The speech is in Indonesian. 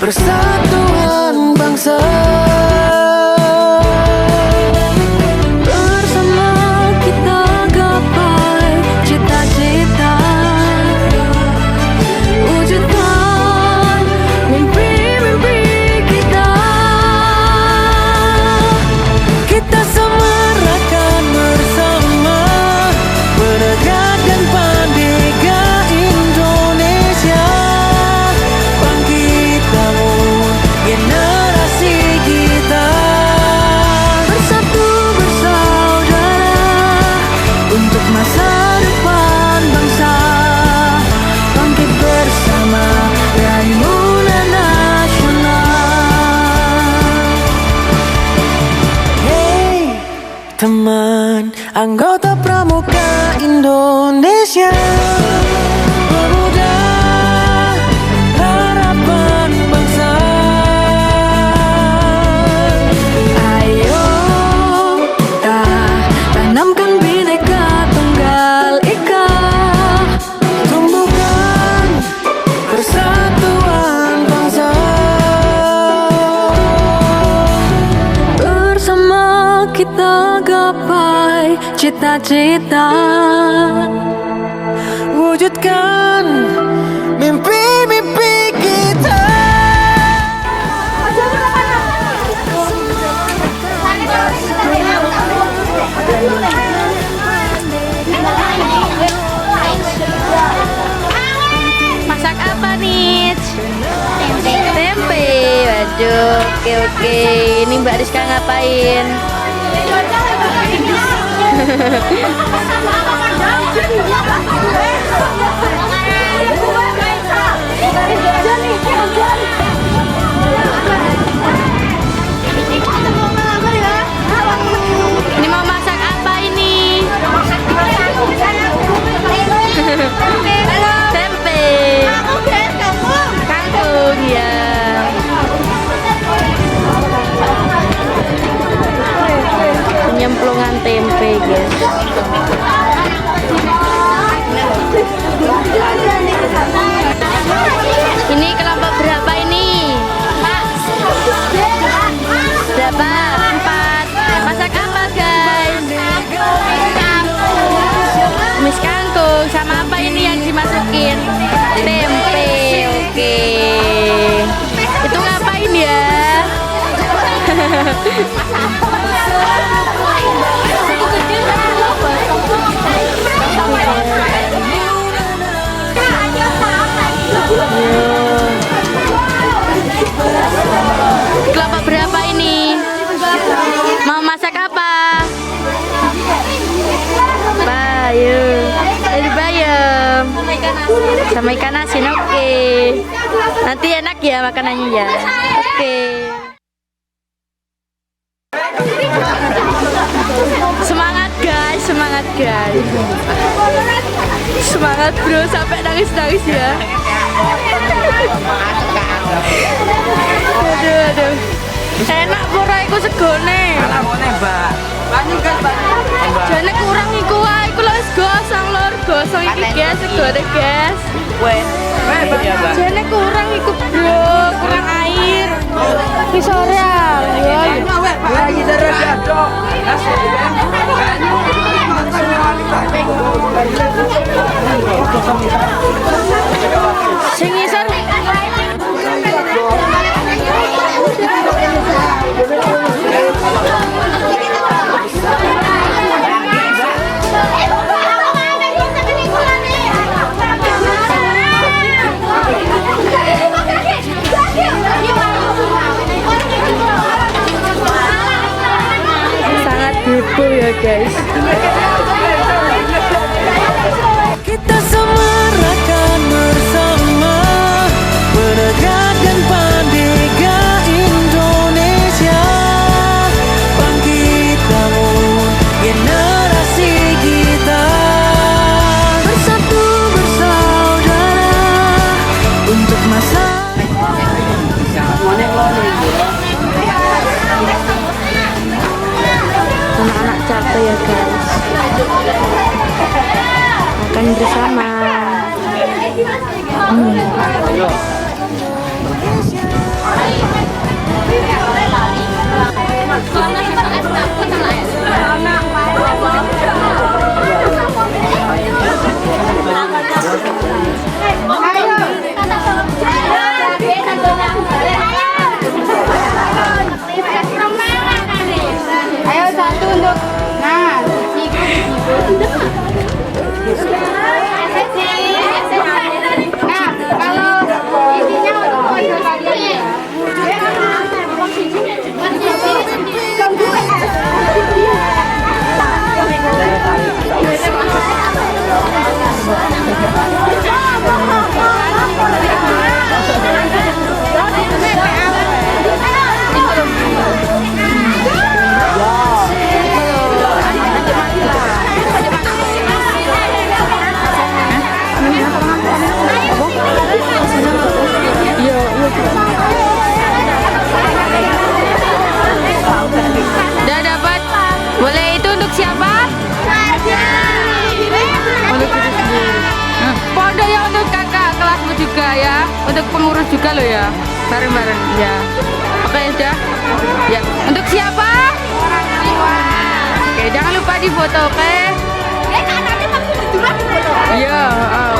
Persatuan bangsa. Bersama kita gapai cita-cita, wujudkan mimpi-mimpi kita. Kita semarakan bersama, menegakkan Merdeka Indonesia. Bangkit bangun generasi kita, bersatu bersaudara untuk masa depan bangsa. Bangkit bersama, raih mulia nasional. Hey teman, anggota Pramuka Indonesia, pemuda harapan bangsa. Ayo kita tanamkan Bhinneka Tunggal Ika, tumbuhkan persatuan bangsa. Bersama kita gapai cita-cita, wujudkan mimpi-mimpi kita. Masak apa nih? Tempe. Waduh, oke. Ini Mbak Rizka ngapain? Ini mau masak apa ini? Tempe. Kangkung ya. Penyemplungan tempe, guys. Ini kelompok berapa ini? Berapa? 4. Masak apa, guys? Mis kangkung. Sama apa ini yang dimasukin? Tempe. Oke. Itu ngapain ya? Kelompok berapa ini? Mau masak apa? Bayam. Dari bayam. Sama ikan asin, oke. Nanti enak ya makanannya ya. Oke. Semangat guys, semangat guys. Semangat bro, sampai nangis-nangis ya. Aduh. Enak pura iku segone. Alamone, Mbak. Banyu kan, Mbak. Jane kurang iku wae, iku lho wis gosong lur, gosong iki guys, segone guys. Weh, iya, Mbak. Jane kurang iku bro, kurang air. Wis sore ya. Ya, kita rada dok. Sing isor. Sangat heboh ya guys. Kita semarakan bersama, menegakkan Merdeka Indonesia. Bangkit bangun generasi kita, bersatu bersaudara untuk masa. Anak-anak capek ya guys. Makan bersama. pengurus juga loh ya. Bareng-bareng ya. Oke udah. Ya, untuk siapa? Oke, jangan lupa di foto, oke? Iya, oh.